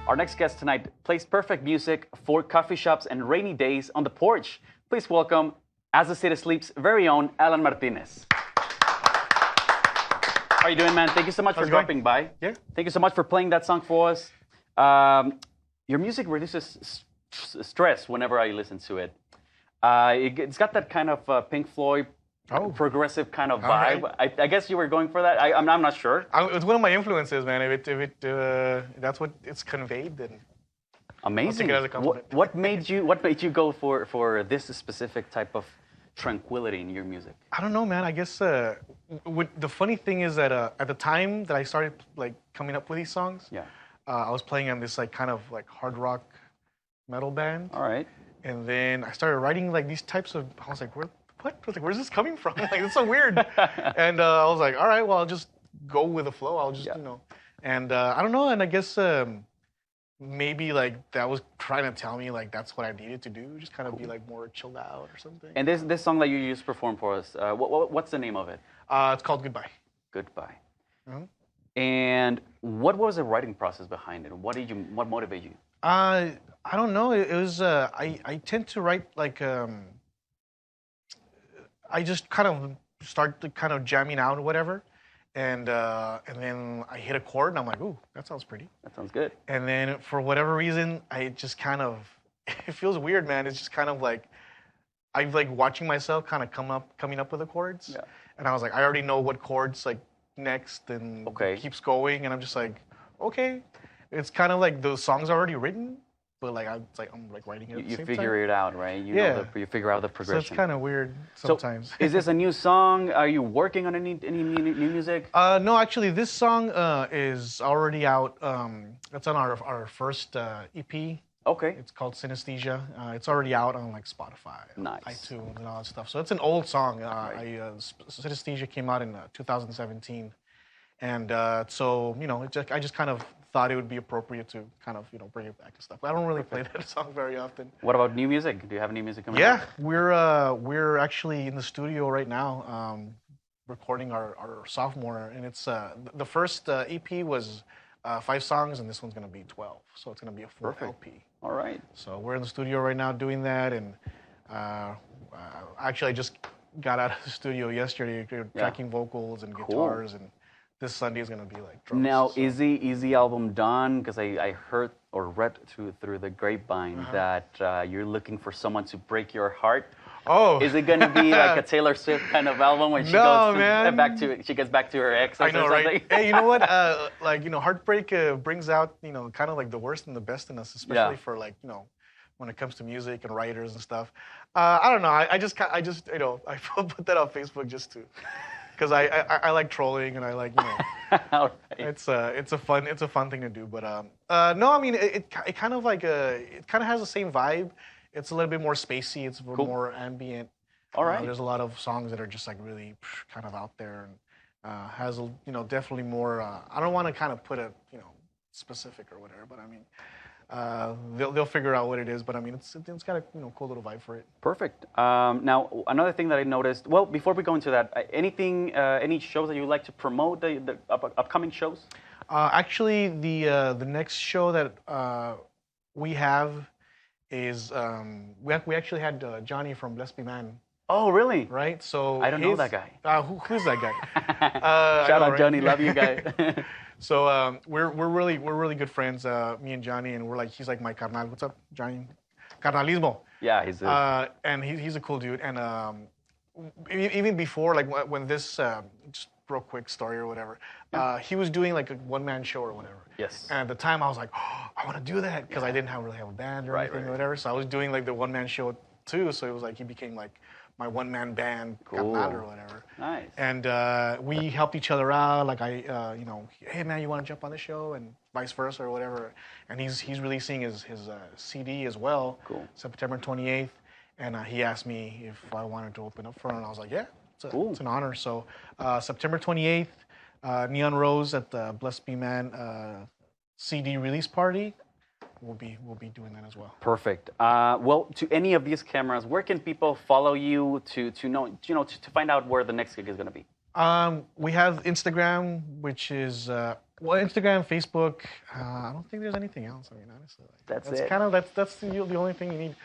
Our next guest tonight plays perfect music for coffee shops and rainy days on the porch. Please welcome, As the City Sleeps, very own Allan Martinez. How are you doing, man? Thank you so much for dropping by. Yeah. Thank you so much for playing that song for us. Your music reduces stress whenever I listen to it. It's got that kind of Pink Floyd, progressive kind of vibe. Right. I guess you were going for that. I'm not sure. It's one of my influences, man. If that's what it's conveyed, then amazing. I'll take it as a compliment. What made you go for this specific type of tranquility in your music? I don't know, man. I guess the funny thing is that at the time that I started like coming up with these songs, I was playing in this like kind of like hard rock metal band. All right. And then I started writing like these types of. I was like, what? I was like, where's this coming from? Like, it's so weird. And I was like, all right, well, I'll just go with the flow. I'll just, And I don't know. And I guess maybe like that was trying to tell me like that's what I needed to do. Just kind of be like more chilled out or something. And this song that you just performed for us, what's the name of it? It's called Goodbye. Goodbye. Mm-hmm. And what was the writing process behind it? What motivated you? I don't know. It was I tend to write like I just kind of start to kind of jamming out or whatever, and then I hit a chord and I'm like, ooh, that sounds pretty. That sounds good. And then for whatever reason, I just kind of it feels weird, man. It's just kind of like I'm like watching myself kind of coming up with the chords, and I was like, I already know what chords like next, and it keeps going, and I'm just like, okay. It's kind of like the song's already written, but like I'm writing it at the same time. You figure it out, right? You figure out the progression. So it's kind of weird sometimes. So is this a new song? Are you working on any new music? No, actually, this song is already out. It's on our first EP. Okay. It's called Synesthesia. It's already out on like Spotify, iTunes, and all that stuff. So it's an old song. Synesthesia came out in 2017. And so, I just kind of thought it would be appropriate to kind of, bring it back and stuff. I don't really play that song very often. What about new music? Do you have any music coming out? Yeah, we're actually in the studio right now recording our sophmore. And it's the first EP was 5 songs, and this one's going to be 12. So it's going to be a full LP. All right. So we're in the studio right now doing that. And actually, I just got out of the studio yesterday tracking vocals and guitars and this Sunday is going to be like drums. Now, is the album done? Because I heard or read through the grapevine that you're looking for someone to break your heart. Oh. Is it going to be like a Taylor Swift kind of album when she she gets back to her ex or something? Right? Hey, you know what? Heartbreak brings out, kind of like the worst and the best in us, especially for like, when it comes to music and writers and stuff. I don't know. I just I put that on Facebook just to. Because I like trolling and I like it's a fun thing to do, but no, I mean it kind of like it kind of has the same vibe. It's a little bit more spacey. It's a little more ambient. All right. There's a lot of songs that are just like really kind of out there and has definitely more. I don't want to kind of put a specific or whatever, but I mean. They'll figure out what it is, but I mean it's got a cool little vibe for it. Perfect. Now another thing that I noticed. Well, before we go into that, any shows that you would like to promote? The upcoming shows? Actually, the next show that we have is we actually had Johnny from Bless Be Man. Oh, really? Right. So I don't know that guy. Who's that guy? Shout out, Johnny. Love you guys. So we're really good friends, me and Johnny, and he's like my carnal. What's up, Johnny? Carnalismo. Yeah, he's and he's a cool dude. And even before, like when this just real quick story or whatever, he was doing like a one-man show or whatever. Yes. And at the time, I was like, I want to do that because I didn't really have a band or anything or whatever. So I was doing like the one-man show too. So it was like he became like my one-man band, carnal or whatever. Nice. And we helped each other out. Like hey man, you want to jump on the show, and vice versa or whatever. And he's releasing his CD as well. Cool. September 28th. And he asked me if I wanted to open up for him, and I was like, yeah, it's an honor. So September 28th, Neon Rose at the Bless Be Man CD release party. We'll be doing that as well. Perfect. Well, to any of these cameras, where can people follow you to know, to find out where the next gig is going to be? We have Instagram, which is Well, Instagram, Facebook. I don't think there's anything else. I mean, honestly, That's it. Kind of that's the only thing you need.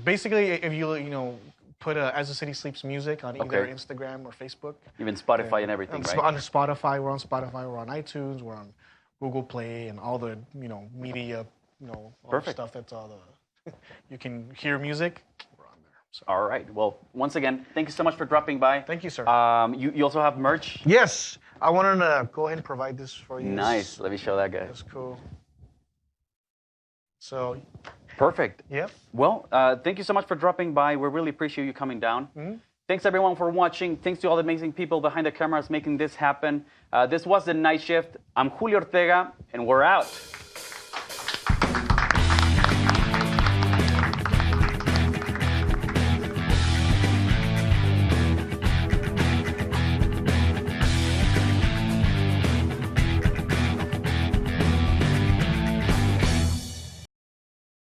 Basically, if you put As the City Sleeps music on either Instagram or Facebook. Even Spotify and everything, right? On Spotify, we're on Spotify. We're on iTunes. We're on Google Play and all the media, all the stuff that's all the you can hear music. We're on there. So. All right. Well, once again, thank you so much for dropping by. Thank you, sir. You also have merch? Yes. I wanted to go ahead and provide this for you. Nice. Let me show that guy. That's cool. So. Perfect. Yep. Well, thank you so much for dropping by. We really appreciate you coming down. Mm-hmm. Thanks, everyone, for watching. Thanks to all the amazing people behind the cameras making this happen. This was The Night Shift. I'm Julio Ortega, and we're out.